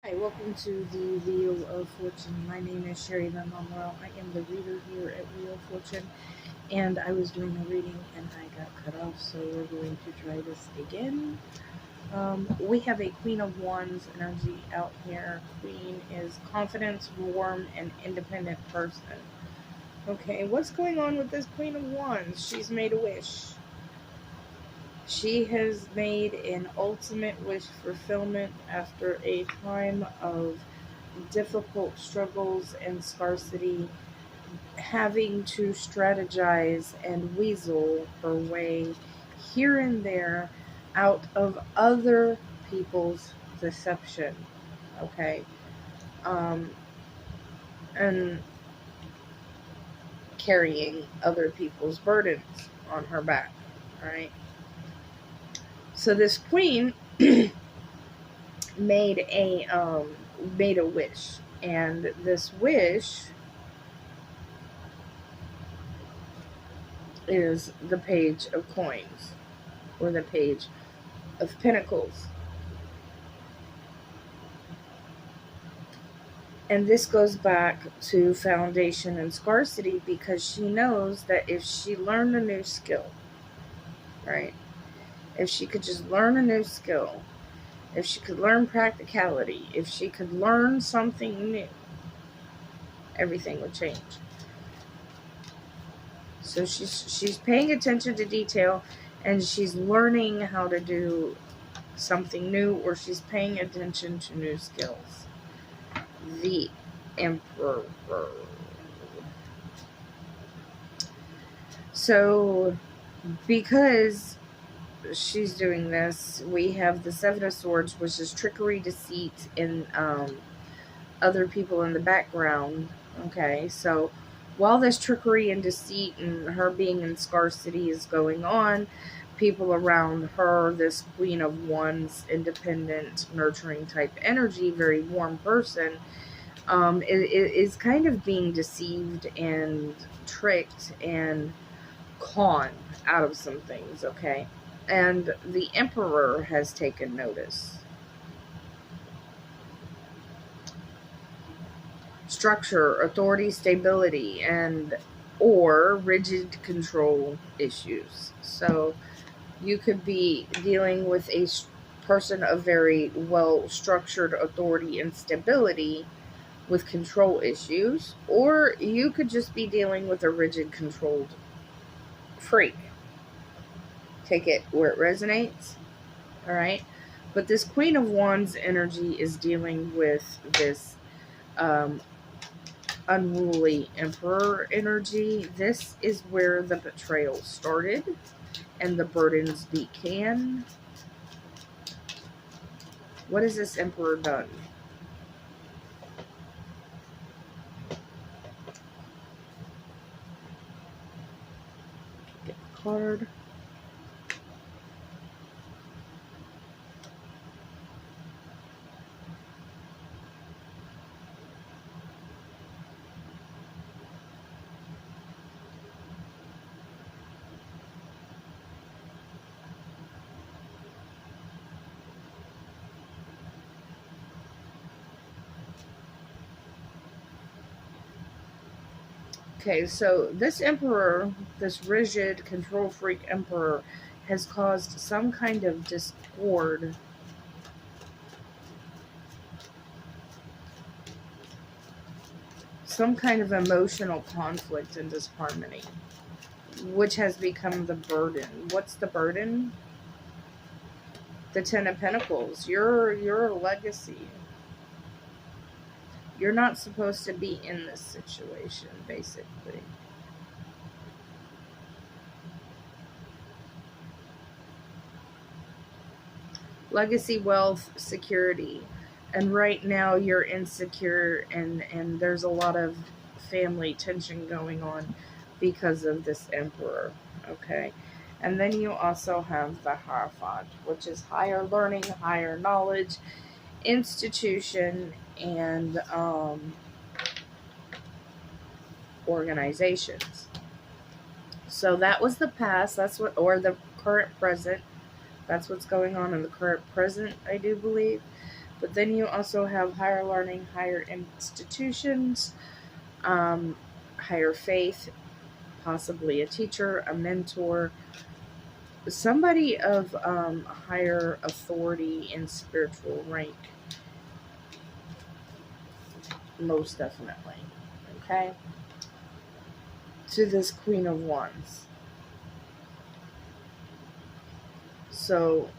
Hi, welcome to the Wheel of Fortune. My name is Sherry Van Monroe. I am the reader here at Wheel of Fortune, and I was doing a reading and I got cut off, so we're going to try this again. We have a Queen of Wands energy out here. Queen is confidence, warm, and independent person. Okay, what's going on with this Queen of Wands? She's made a wish. She has made an ultimate wish fulfillment after a time of difficult struggles and scarcity, having to strategize and weasel her way here and there out of other people's deception. Okay. Um, and carrying other people's burdens on her back. Right. So this queen made a made a wish, and this wish is the page of coins, or the page of pentacles. And this goes back to foundation and scarcity, because she knows that if she learned a new skill, right? If she could just learn a new skill, if she could learn practicality, if she could learn something new, everything would change. So she's paying attention to detail, and she's learning how to do something new, or she's paying attention to new skills. The Emperor. So, because she's doing this, we have the Seven of Swords, which is trickery, deceit, and other people in the background. Okay, so while this trickery and deceit and her being in scarcity is going on, people around her, this Queen of Wands, independent, nurturing type energy, very warm person, is kind of being deceived and tricked and conned out of some things, okay? And the Emperor has taken notice. Structure, authority, stability, and or rigid control issues. So you could be dealing with a person of very well structured authority and stability with control issues, or you could just be dealing with a rigid controlled freak. Take it where it resonates. All right. But this Queen of Wands energy is dealing with this um, unruly Emperor energy. This is where the betrayal started and the burdens began. What has this Emperor done? Get the card. Okay, so this Emperor, this rigid control freak Emperor, has caused some kind of discord, some kind of emotional conflict and disharmony, which has become the burden. What's the burden? The Ten of Pentacles. Your legacy. You're not supposed to be in this situation, basically. Legacy, wealth, security. And right now you're insecure, and there's a lot of family tension going on because of this Emperor. Okay. And then you also have the Hierophant, which is higher learning, higher knowledge, institution, and organizations. So that was the past. That's what, or the current present. That's what's going on in the current present, I do believe. But then you also have higher learning, higher institutions, higher faith, possibly a teacher, a mentor, somebody of higher authority and spiritual rank. Most definitely. Okay? To this Queen of Wands. So,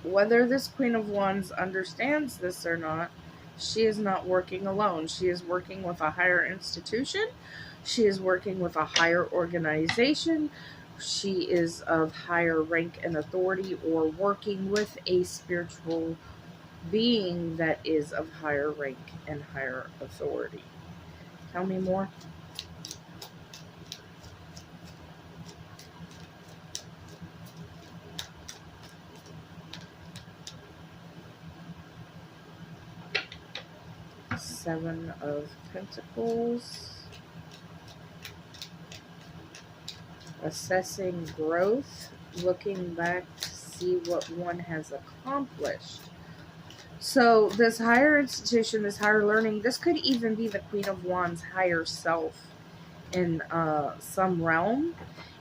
whether this Queen of Wands understands this or not, she is not working alone. She is working with a higher institution. She is working with a higher organization. She is of higher rank and authority, or working with a spiritual being that is of higher rank and higher authority. Tell me more. Seven of Pentacles. Assessing growth, looking back to see what one has accomplished. So this higher institution, this higher learning, this could even be the Queen of Wands' higher self in some realm,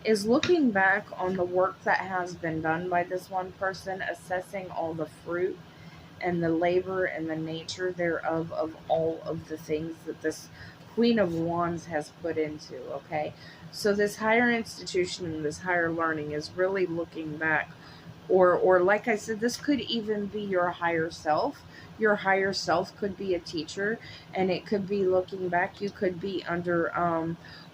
is looking back on the work that has been done by this one person, assessing all the fruit and the labor and the nature thereof of all of the things that this Queen of Wands has put into, okay? So this higher institution and this higher learning is really looking back. Or like I said, this could even be your higher self. Your higher self could be a teacher, and it could be looking back. You could be under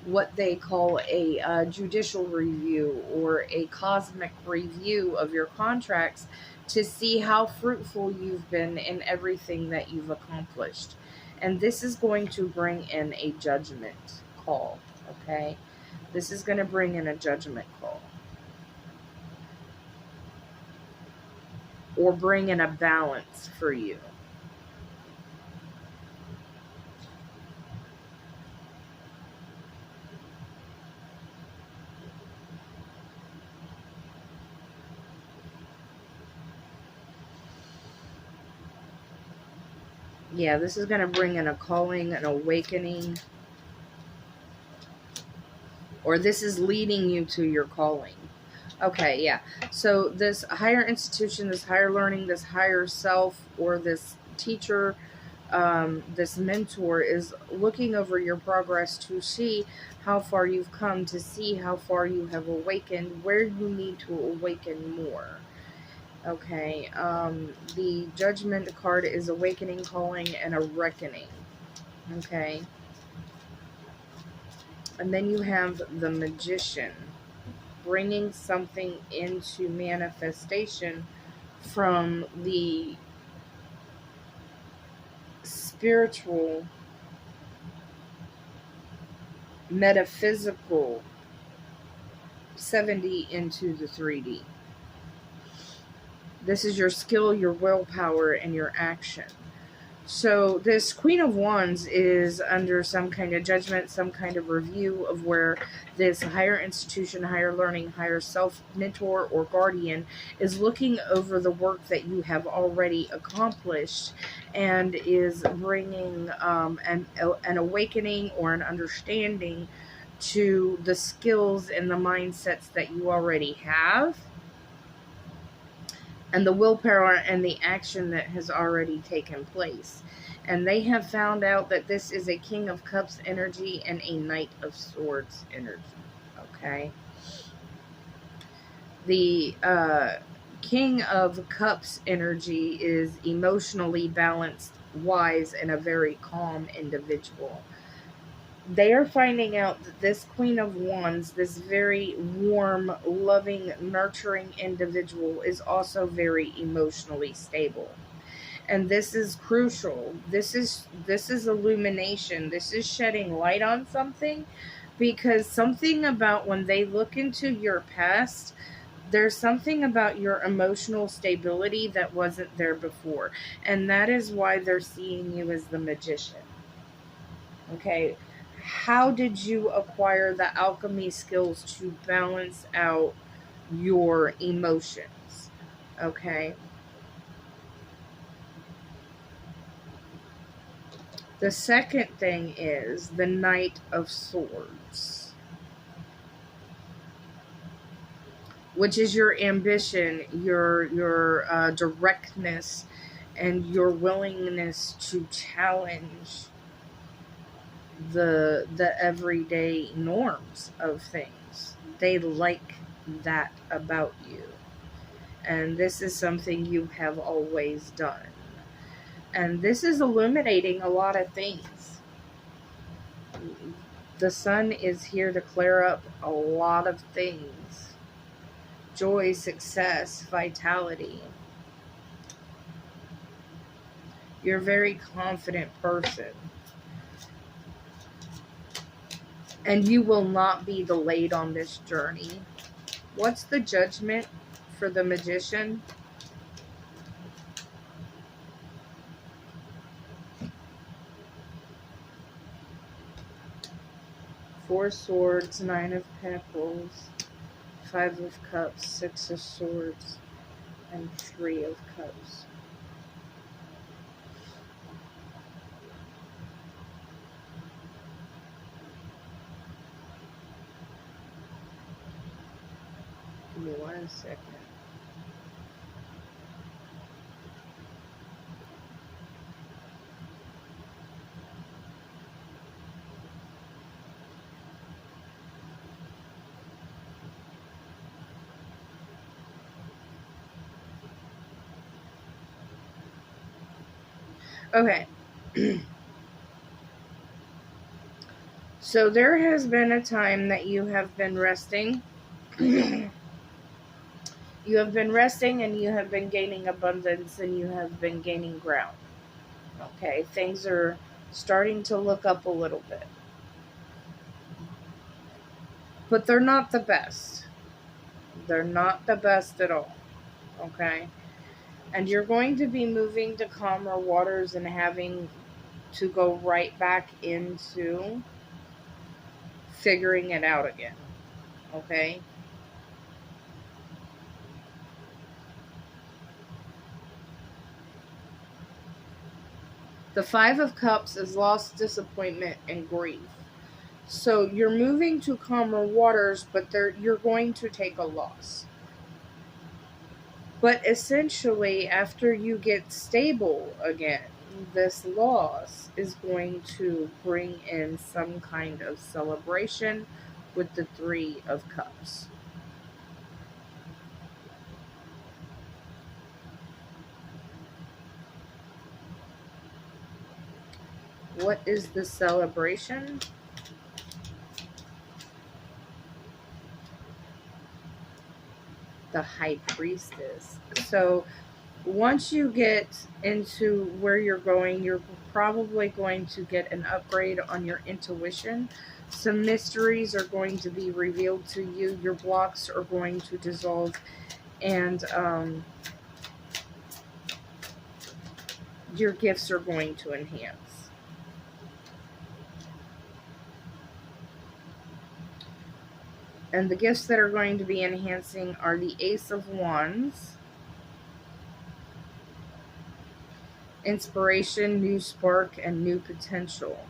what they call a judicial review or a cosmic review of your contracts to see how fruitful you've been in everything that you've accomplished. And this is going to bring in a judgment call, okay? This is going to bring in a judgment call. Or bring in a balance for you. Yeah, this is going to bring in a calling, an awakening, or this is leading you to your calling. Okay, yeah. So this higher institution, this higher learning, this higher self, or this teacher, this mentor is looking over your progress to see how far you've come, to see how far you have awakened, where you need to awaken more. Okay, the Judgment card is awakening, calling, and a reckoning. Okay. And then you have the Magician, bringing something into manifestation from the spiritual, metaphysical 7D into the 3D. This is your skill, your willpower, and your action. So this Queen of Wands is under some kind of judgment, some kind of review of where this higher institution, higher learning, higher self, mentor, or guardian is looking over the work that you have already accomplished and is bringing an awakening or an understanding to the skills and the mindsets that you already have, and the willpower and the action that has already taken place. And they have found out that this is a King of Cups energy and a Knight of Swords energy. Okay. The King of Cups energy is emotionally balanced, wise, and a very calm individual. They are finding out that this Queen of Wands, this very warm, loving, nurturing individual, is also very emotionally stable. And this is crucial. This is illumination. This is shedding light on something, because something about when they look into your past, there's something about your emotional stability that wasn't there before. And that is why they're seeing you as the Magician. Okay. How did you acquire the alchemy skills to balance out your emotions? Okay. The second thing is the Knight of Swords, which is your ambition, your directness, and your willingness to challenge the everyday norms of things. They like that about you. And this is something you have always done. And this is illuminating a lot of things. The sun is here to clear up a lot of things. Joy, success, vitality. You're a very confident person. And you will not be delayed on this journey. What's the judgment for the Magician? Four Swords, Nine of Pentacles, Five of Cups, Six of Swords, and Three of Cups. Give me 1 second. Okay. So there has been a time that you have been resting. You have been resting and you have been gaining abundance and you have been gaining ground. Okay, things are starting to look up a little bit. But they're not the best. They're not the best at all. Okay? And you're going to be moving to calmer waters and having to go right back into figuring it out again. Okay? The Five of Cups is loss, disappointment, and grief. So you're moving to calmer waters, but you're going to take a loss. But essentially, after you get stable again, this loss is going to bring in some kind of celebration with the Three of Cups. What is the celebration? The High Priestess. So once you get into where you're going, you're probably going to get an upgrade on your intuition. Some mysteries are going to be revealed to you. Your blocks are going to dissolve, and your gifts are going to enhance. And the gifts that are going to be enhancing are the Ace of Wands, inspiration, new spark, and new potential.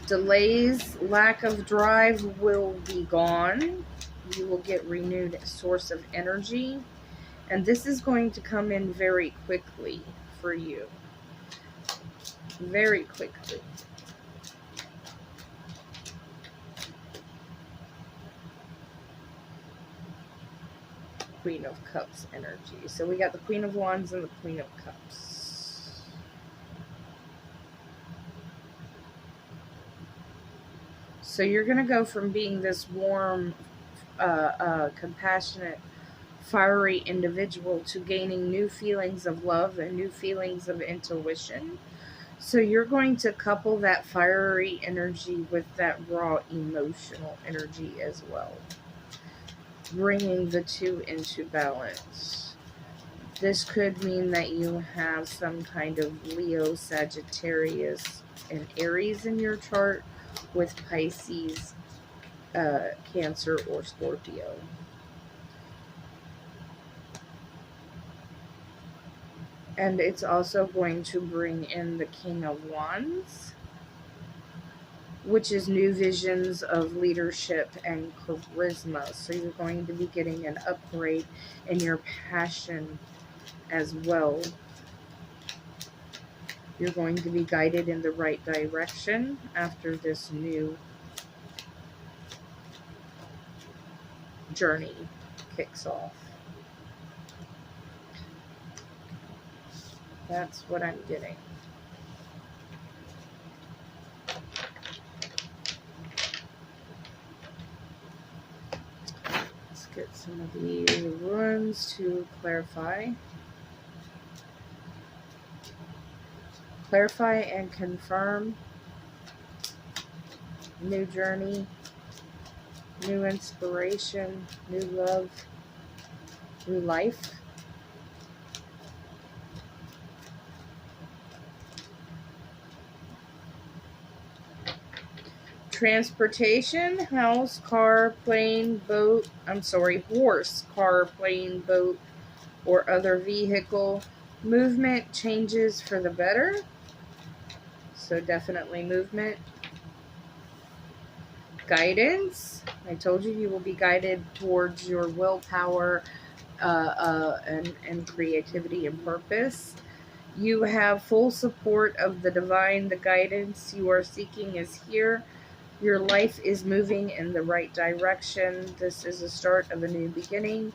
Delays, lack of drive will be gone. You will get renewed source of energy. And this is going to come in very quickly for you. Very quickly. Queen of Cups energy. So we got the Queen of Wands and the Queen of Cups. So you're going to go from being this warm, compassionate, fiery individual to gaining new feelings of love and new feelings of intuition. So you're going to couple that fiery energy with that raw emotional energy as well, bringing the two into balance. This could mean that you have some kind of Leo, Sagittarius, and Aries in your chart with Pisces, Cancer, or Scorpio. And it's also going to bring in the King of Wands, which is new visions of leadership and charisma. So you're going to be getting an upgrade in your passion as well. You're going to be guided in the right direction after this new journey kicks off. That's what I'm getting. Let's get some of these runes to clarify. Clarify and confirm. New journey, new inspiration, new love, new life. Transportation, house, car, plane, boat, horse, car, plane, boat, or other vehicle. Movement changes for the better. So definitely movement. Guidance. I told you will be guided towards your willpower and creativity and purpose. You have full support of the divine. The guidance you are seeking is here. Your life is moving in the right direction. This is the start of a new beginning.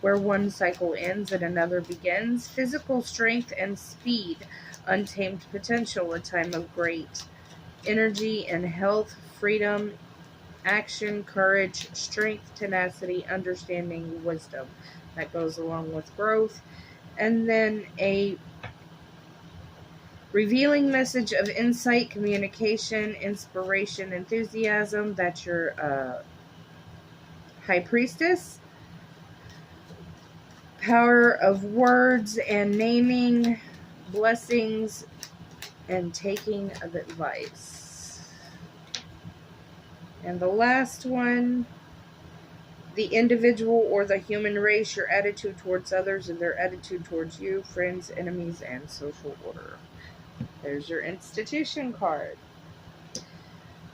Where one cycle ends and another begins. Physical strength and speed. Untamed potential. A time of great energy and health. Freedom, action, courage, strength, tenacity, understanding, wisdom. That goes along with growth. And then a revealing message of insight, communication, inspiration, enthusiasm. That's your High Priestess. Power of words and naming, blessings, and taking of advice. And the last one, the individual or the human race, your attitude towards others and their attitude towards you, friends, enemies, and social order. There's your institution card.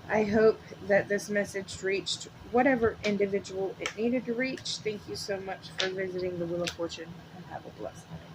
I hope that this message reached whatever individual it needed to reach. Thank you so much for visiting the Wheel of Fortune, and have a blessed night.